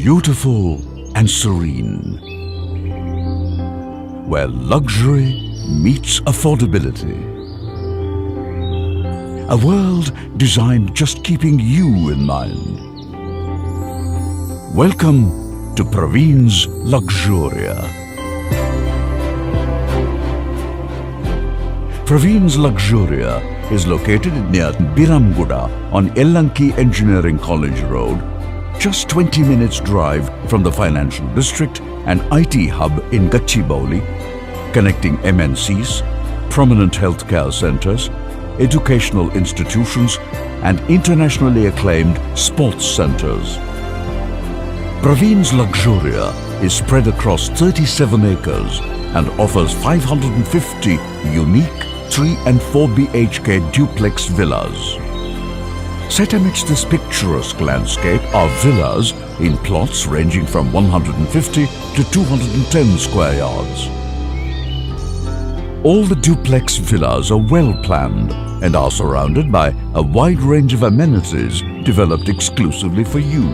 beautiful and serene, where luxury meets affordability. A world designed just keeping you in mind. Welcome to Praveen's Luxuria. Praveen's Luxuria is located near Biramguda on Ellanki Engineering College Road, just 20 minutes drive from the financial district and IT hub in Gachibowli, connecting MNCs, prominent healthcare centers, educational institutions and internationally acclaimed sports centers. Praveen's Luxuria is spread across 37 acres and offers 550 unique 3 and 4 BHK duplex villas. Set amidst this picturesque landscape are villas in plots ranging from 150 to 210 square yards. All the duplex villas are well planned and are surrounded by a wide range of amenities developed exclusively for you.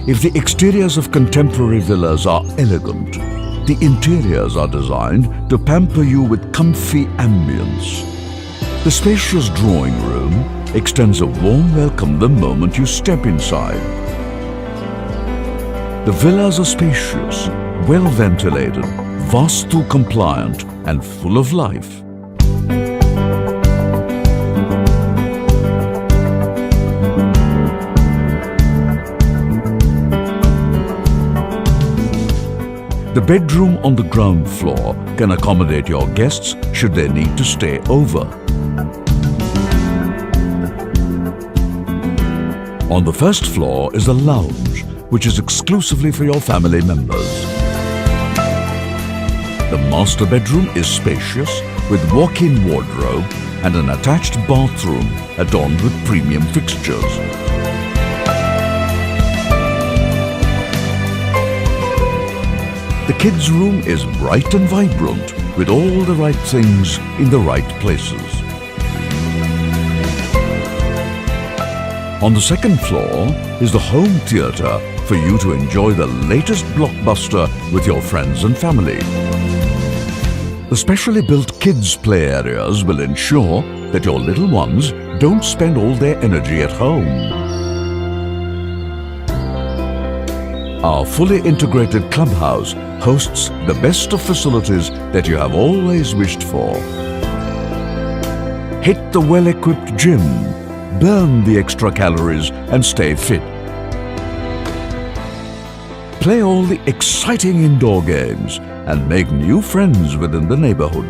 If the exteriors of contemporary villas are elegant, the interiors are designed to pamper you with comfy ambience. The spacious drawing room extends a warm welcome the moment you step inside. The villas are spacious, well ventilated, Vastu compliant and full of life. The bedroom on the ground floor can accommodate your guests should they need to stay over. On the first floor is a lounge, which is exclusively for your family members. The master bedroom is spacious with walk-in wardrobe and an attached bathroom adorned with premium fixtures. The kids' room is bright and vibrant with all the right things in the right places. On the second floor is the home theatre for you to enjoy the latest blockbuster with your friends and family. The specially built kids' play areas will ensure that your little ones don't spend all their energy at home. Our fully integrated clubhouse hosts the best of facilities that you have always wished for. Hit the well-equipped gym, burn the extra calories and stay fit. Play all the exciting indoor games and make new friends within the neighborhood.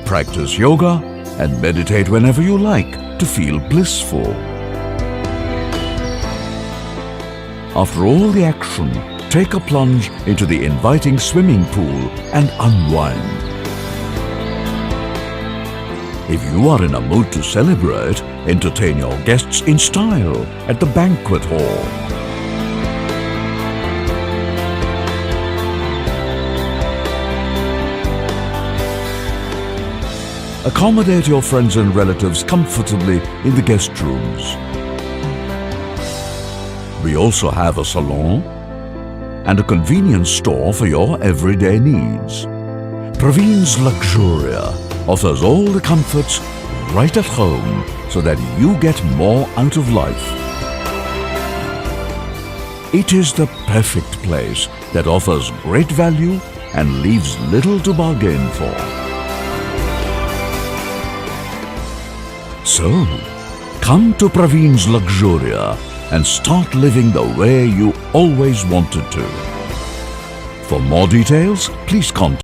Practice yoga and meditate whenever you like to feel blissful. After all the action, take a plunge into the inviting swimming pool and unwind. If you are in a mood to celebrate, entertain your guests in style at the banquet hall. Accommodate your friends and relatives comfortably in the guest rooms. We also have a salon and a convenience store for your everyday needs. Praveen's Luxuria offers all the comforts right at home so that you get more out of life. It is the perfect place that offers great value and leaves little to bargain for. So, come to Praveen's Luxuria and start living the way you always wanted to. For more details, please contact